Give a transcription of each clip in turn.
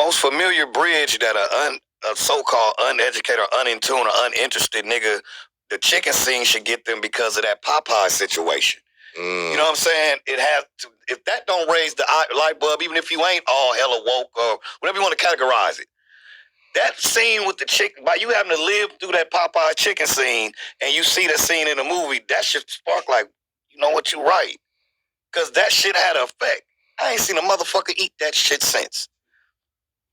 most familiar bridge that a so-called uneducated or unintuned or uninterested nigga, the chicken scene should get them because of that Popeye situation. You know what I'm saying? It has to, if that don't raise the light bulb, even if you ain't all hella woke or whatever you want to categorize it. That scene with the chicken, by you having to live through that Popeye chicken scene and you see the scene in the movie, that should spark like, you know what, you right. Because that shit had an effect. I ain't seen a motherfucker eat that shit since.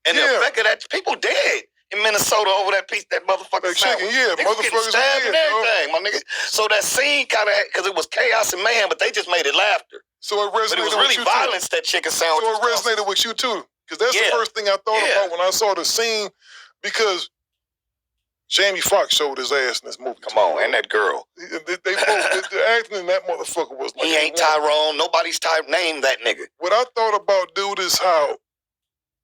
And the effect of that, people dead in Minnesota over that piece, that motherfucking chicken, motherfuckers stabbed and everything, my nigga. So that scene kind of, because it was chaos and mayhem, but they just made it laughter. So it resonated but it was really with you violence, too. That chicken sandwich. So it resonated with you too. Because that's the first thing I thought about when I saw the scene, because Jamie Foxx showed his ass in this movie. Come on, and that girl. They both, the acting in that motherfucker was like... He ain't Tyrone. Nobody's named that nigga. What I thought about, dude, is how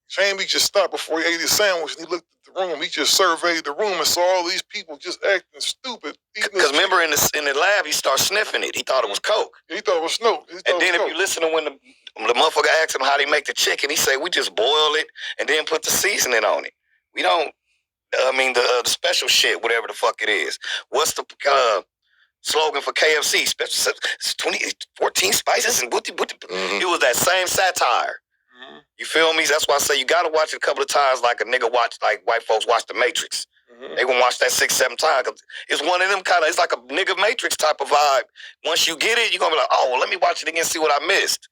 Jamie just stopped before he ate his sandwich and he looked at the room. He just surveyed the room and saw all these people just acting stupid. Because remember in the lab, he started sniffing it. He thought it was Coke. He thought it was Snoop. And then if you listen to when the motherfucker asked him how they make the chicken, he said, we just boil it and then put the seasoning on it. We don't, the special shit, whatever the fuck it is. What's the slogan for KFC? 14 spices and booty. It was that same satire. You feel me? That's why I say you gotta watch it a couple of times like a nigga watch, like white folks watch The Matrix. They gonna watch that 6-7 times. It's one of them kind of, it's like a nigga Matrix type of vibe. Once you get it, you're gonna be like, oh, well, let me watch it again and see what I missed.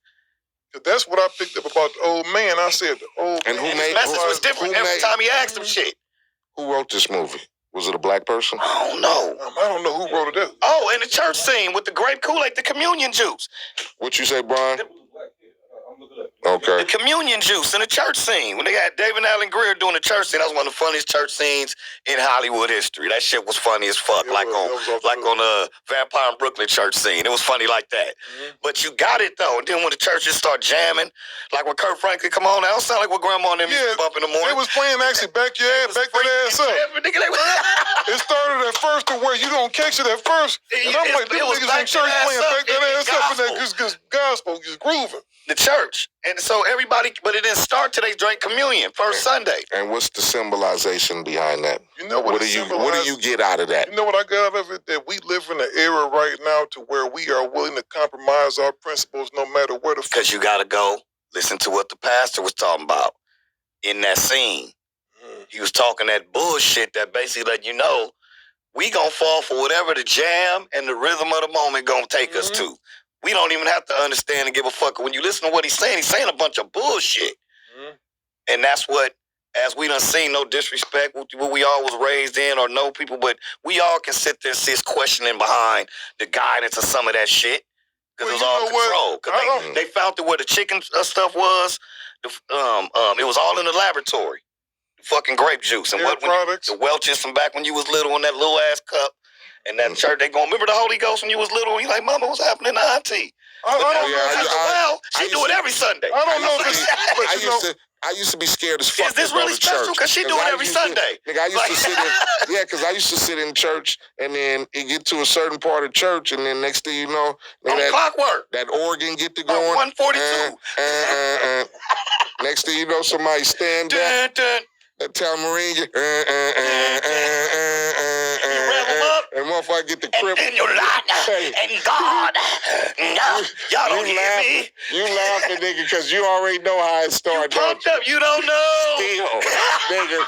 That's what I picked up about the old man. I said the old man. And his message was different every time he asked him shit. Who wrote this movie? Was it a black person? I don't know. I don't know who wrote it down. Oh, and the church scene with the grape Kool-Aid, the communion juice. What you say, Brian? Okay. The communion juice in the church scene. When they had David Allen Greer doing the church scene, that was one of the funniest church scenes in Hollywood history. That shit was funny as fuck. Like on Vampire in Brooklyn church scene. It was funny like that. But you got it though. And then when the churches start jamming, like when Kurt Franklin come on, that don't sound like what Grandma and them used to bump in the morning. They was playing actually back that ass up. It started at first to where you don't catch it at first. And I'm like, them niggas in church playing back that ass up and that just gospel, just grooving. The church. And so everybody, but it didn't start till they drank communion, first Sunday. And what's the symbolization behind that? You know what do you get out of that? You know what I got out of it? That we live in an era right now to where we are willing to compromise our principles no matter where the... Because you got to go listen to what the pastor was talking about in that scene. He was talking that bullshit that basically let you know we gonna fall for whatever the jam and the rhythm of the moment gonna take us to. We don't even have to understand and give a fuck. When you listen to what he's saying a bunch of bullshit. And that's what, as we done seen, no disrespect, what we all was raised in or know people, but we all can sit there and see us questioning behind the guidance of some of that shit. Because it was all control. Because they found that where the chicken stuff was, it was all in the laboratory. The fucking grape juice. And the Welch's from back when you was little in that little ass cup. And that church, they gonna remember the Holy Ghost when you was little. And you like, Mama, what's happening to Auntie? I don't know. She do it every Sunday. I don't know if it's... I used to be scared as fuck. Is this really special? Because she do it every Sunday. I used to sit in, because I used to sit in church, and then it get to a certain part of church, and then next thing you know, clockwork, that organ get to going. 142. Next thing you know, somebody stand up. That tambourine, and motherfucker get the crib. And you lie, and God, no, y'all don't hear me. You laughing, nigga, because you already know how it started. You pumped up, you don't know. Still, nigga,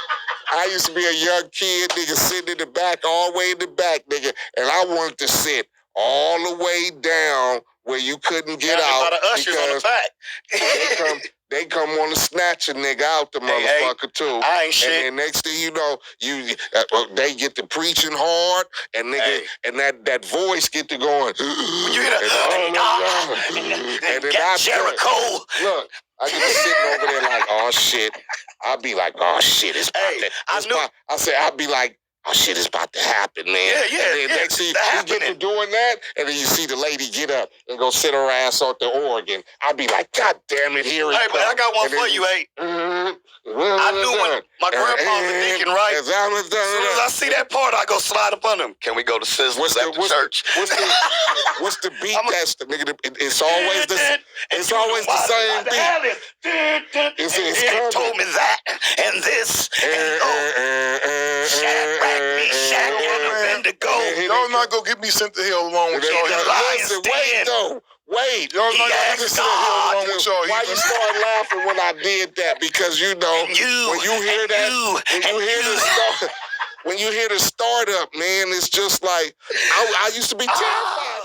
I used to be a young kid, nigga, sitting in the back, all the way in the back, nigga, and I wanted to sit all the way down where you couldn't get out. A lot of ushers on the back. They come on to snatch a nigga out the motherfucker too. I ain't shit. And then next thing you know, they get to preaching hard, and nigga, and that voice get to going. You hear that? And then I Jericho. Look, I get to sitting over there like, oh shit. I'll be like, oh shit, it's about to. I say, I'll be like, oh shit, it's about to happen, man. Yeah. And then next thing you get to doing that, and then you see the lady get up and go sit her ass on the organ. I'll be like, God damn it, here it comes. Hey, man, I got one for you, I knew when my grandpa was thinking, right? As soon as I see that part, I go slide up on him. Can we go to Sizzler's at the church? What's the beat that's the nigga? It's always the same beat. He told me that. and this, and Shadrach, Meshach, and Abednego. Y'all not gonna get me sent to hell along with y'all. Listen, wait though. Wait, y'all not gonna get me sent to hell along with y'all. Why you start laughing when I did that? Because you know, when you hear that, when you hear the startup, man, it's just like I used to be terrified.